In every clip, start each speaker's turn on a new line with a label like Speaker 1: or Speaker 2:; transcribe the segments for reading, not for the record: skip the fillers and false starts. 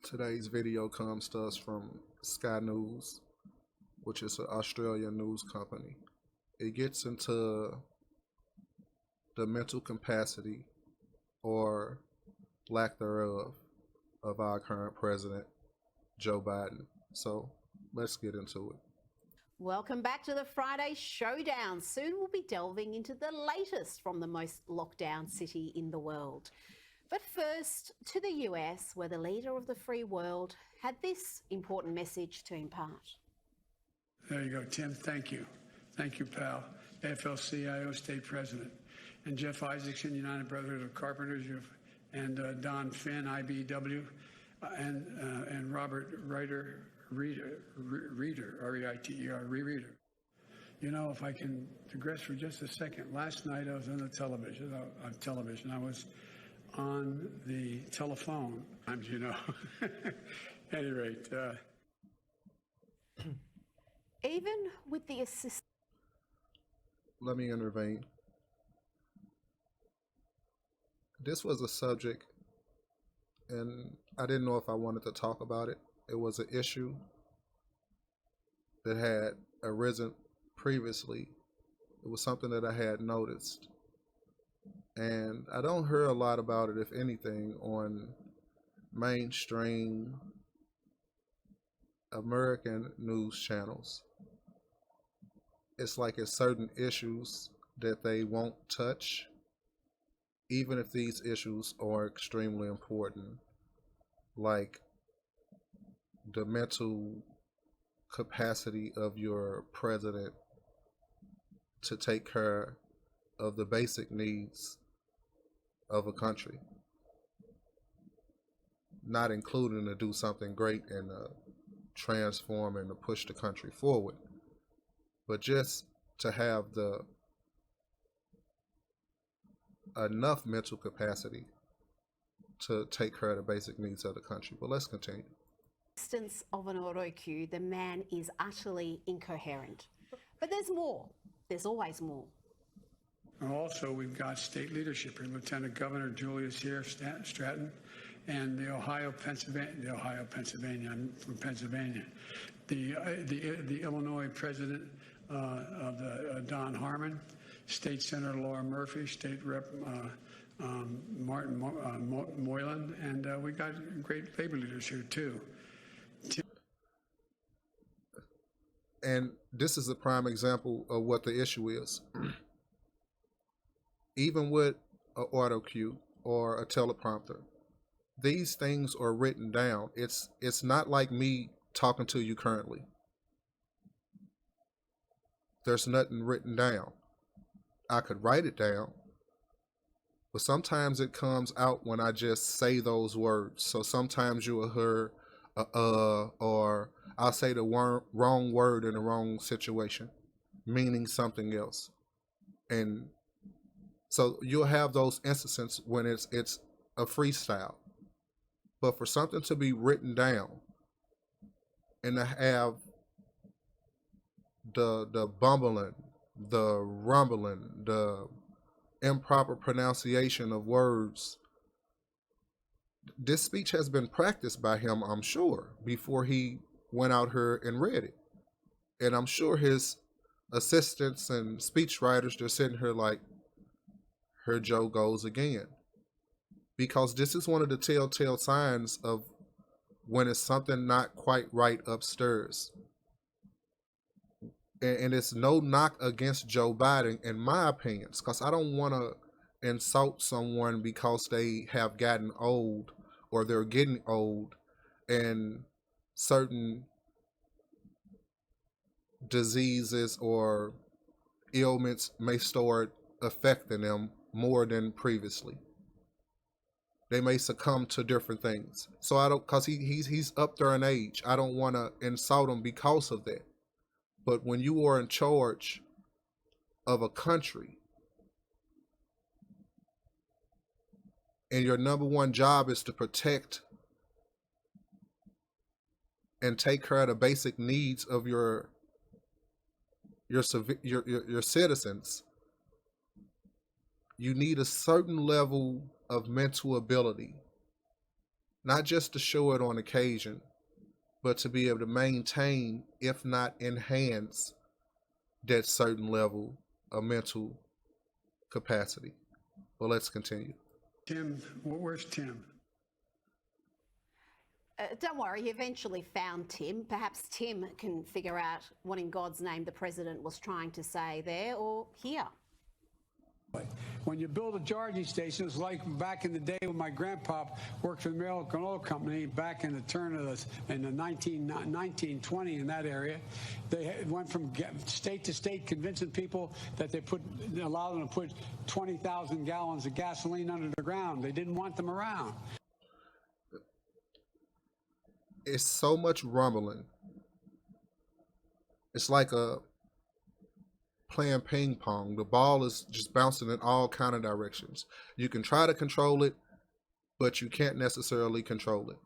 Speaker 1: Today's video comes to us from Sky News, which is an Australian news company. It gets into the mental capacity or lack thereof of our current president, Joe Biden. So let's get into it.
Speaker 2: Welcome back to the Friday Showdown. Soon we'll be delving into the latest from the most locked down city in the world. But first, to the US, where the leader of the free world had this important message to impart.
Speaker 3: There you go, Tim. Thank you. Thank you, pal. AFL-CIO State President. And Jeff Isaacson, United Brotherhood of Carpenters, and Don Finn, IBEW, and Robert Reiter, R-E-I-T-E-R, Reader. You know, if I can digress for just a second, last night I was on the television. I was on the telephone, you know. At any rate.
Speaker 2: Even with the assistance.
Speaker 1: Let me intervene. This was a subject, and I didn't know if I wanted to talk about it. It was an issue that had arisen previously. It was something that I had noticed. And I don't hear a lot about it, if anything, on mainstream American news channels. It's like it's certain issues that they won't touch, even if these issues are extremely important, like the mental capacity of your president to take care of the basic needs of a country, not including to do something great and transform and to push the country forward, but just to have the enough mental capacity to take care of the basic needs of the country. But let's continue.
Speaker 2: Instance of an auto cue, the man is utterly incoherent. But there's more. There's always more.
Speaker 3: Also, we've got state leadership here, Lieutenant Governor Julius here, Stratton, and I'm from Pennsylvania. The Illinois President Don Harmon, State Senator Laura Murphy, State Rep Martin Moylan, and we got great labor leaders here too.
Speaker 1: And this is a prime example of what the issue is. Even with an auto cue or a teleprompter, these things are written down. It's not like me talking to you currently. There's nothing written down. I could write it down, but sometimes it comes out when I just say those words. So sometimes you will hear or I'll say the wrong word in the wrong situation, meaning something else. And so you'll have those instances when it's a freestyle. But for something to be written down and to have the bumbling, the rumbling, the improper pronunciation of words, this speech has been practiced by him, I'm sure, before he went out here and read it. And I'm sure his assistants and speech writers, they're sitting here like, here Joe goes again. Because this is one of the telltale signs of when it's something not quite right upstairs. And it's no knock against Joe Biden, in my opinions, because I don't want to insult someone because they have gotten old or they're getting old and certain diseases or ailments may start affecting them more than previously. They may succumb to different things. So I don't, because he's up there in age, I don't want to insult him because of that. But when you are in charge of a country and your number one job is to protect and take care of the basic needs of your citizens, you need a certain level of mental ability not just to show it on occasion, but to be able to maintain, if not enhance, that certain level of mental capacity. Well, let's continue.
Speaker 3: Tim, where's Tim?
Speaker 2: Don't worry, he eventually found Tim. Perhaps Tim can figure out what in God's name the president was trying to say there or here.
Speaker 3: When you build a charging station, it's like back in the day when my grandpa worked for the American Oil Company back in the turn of the 1920 in that area. They went from state to state convincing people that allow them to put 20,000 gallons of gasoline under the ground. They didn't want them around.
Speaker 1: It's so much rumbling. It's like playing ping pong. The ball is just bouncing in all kind of directions. You can try to control it, but you can't necessarily control it.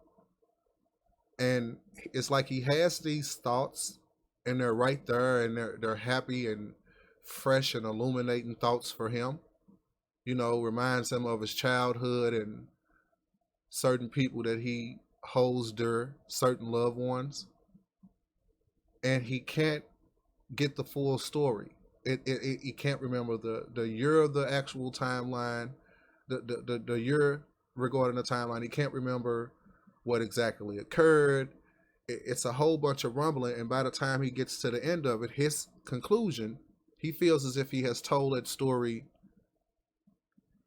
Speaker 1: And it's like he has these thoughts, and they're right there, and they're happy and fresh and illuminating thoughts for him. You know, reminds him of his childhood and certain people that he holds dear, certain loved ones. And he can't get the full story. He can't remember the year of the actual timeline, the year regarding the timeline. He can't remember what exactly occurred. It's a whole bunch of rumbling, and by the time he gets to the end of it, his conclusion, he feels as if he has told that story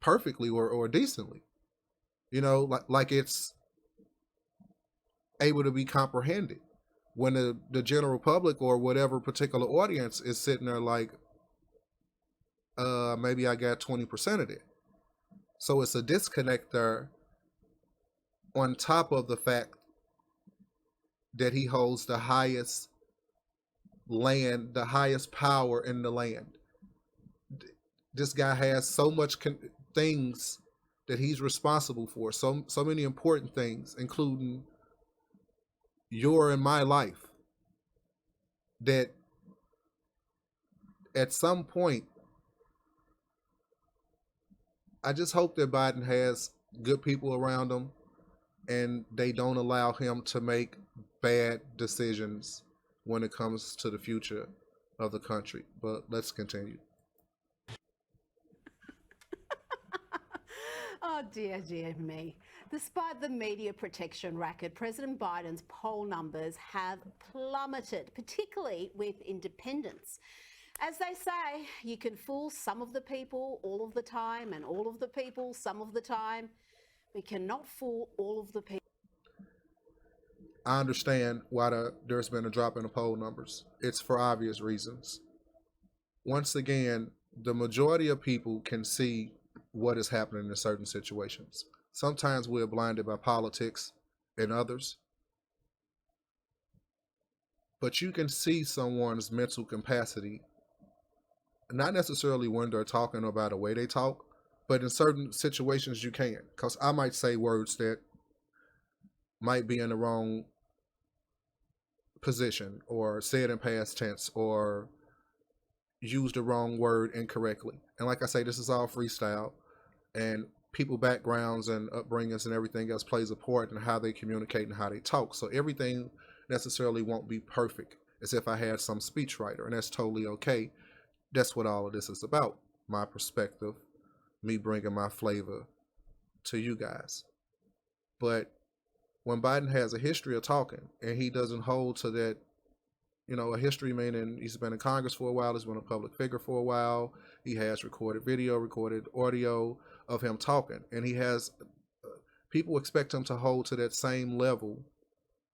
Speaker 1: perfectly or decently. You know, like it's able to be comprehended. When the general public or whatever particular audience is sitting there like, maybe I got 20% of it. So it's a disconnect there, on top of the fact that he holds the highest land, the highest power in the land. This guy has so much things that he's responsible for, so many important things, including your and my life, that at some point, I just hope that Biden has good people around him and they don't allow him to make bad decisions when it comes to the future of the country. But let's continue.
Speaker 2: Oh, dear, dear me. Despite the media protection racket, President Biden's poll numbers have plummeted, particularly with independents. As they say, you can fool some of the people all of the time, and all of the people some of the time. We cannot fool all of the people.
Speaker 1: I understand why there's been a drop in the poll numbers. It's for obvious reasons. Once again, the majority of people can see what is happening in certain situations. Sometimes we're blinded by politics and others. But you can see someone's mental capacity, not necessarily when they're talking or by the way they talk, but in certain situations you can. Because I might say words that might be in the wrong position, or say it in past tense, or use the wrong word incorrectly. And like I say, this is all freestyle, and people backgrounds and upbringings and everything else plays a part in how they communicate and how they talk. So everything necessarily won't be perfect, as if I had some speechwriter, and that's totally okay. That's what all of this is about. My perspective, me bringing my flavor to you guys. But when Biden has a history of talking and he doesn't hold to that, you know, a history meaning he's been in Congress for a while, he's been a public figure for a while, he has recorded video, recorded audio of him talking, and he has, people expect him to hold to that same level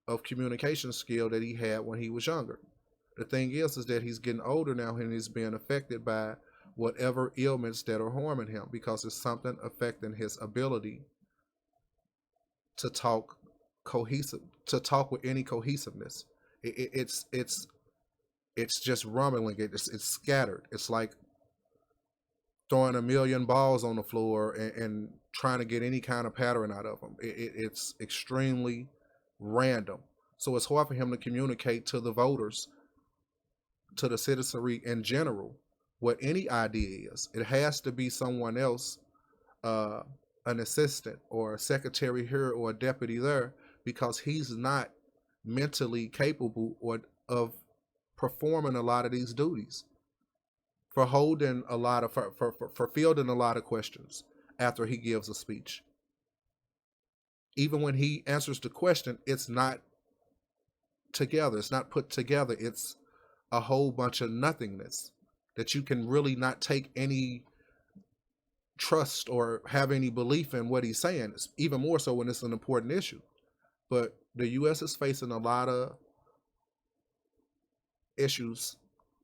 Speaker 1: of communication skill that he had when he was younger. The thing is that he's getting older now, and he's being affected by whatever ailments that are harming him, because it's something affecting his ability to talk with any cohesiveness. It's just rumbling. It's scattered. It's like throwing a million balls on the floor and trying to get any kind of pattern out of them. It's extremely random. So it's hard for him to communicate to the voters, to the citizenry in general, what any idea is. It has to be someone else an assistant or a secretary here or a deputy there because he's not mentally capable or of performing a lot of these duties, for holding a lot of for fielding a lot of questions after he gives a speech. Even when he answers the question, it's not together, it's not put together, it's a whole bunch of nothingness that you can really not take any trust or have any belief in what he's saying, even more so when it's an important issue. But the U.S. is facing a lot of issues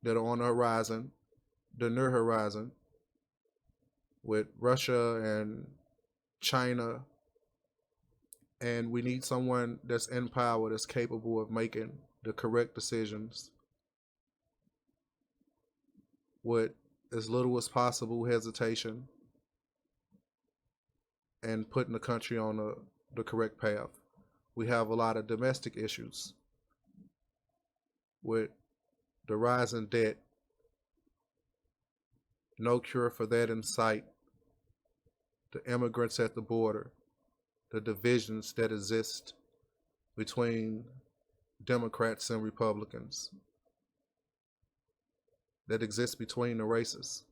Speaker 1: that are on the horizon, the near horizon, with Russia and China. And we need someone that's in power, that's capable of making the correct decisions with as little as possible hesitation and putting the country on the correct path. We have a lot of domestic issues with the rising debt, no cure for that in sight, the immigrants at the border, the divisions that exist between Democrats and Republicans, that exist between the races.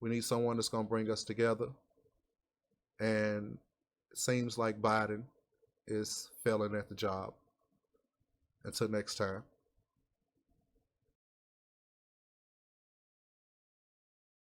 Speaker 1: We need someone that's going to bring us together. And it seems like Biden is failing at the job. Until next time.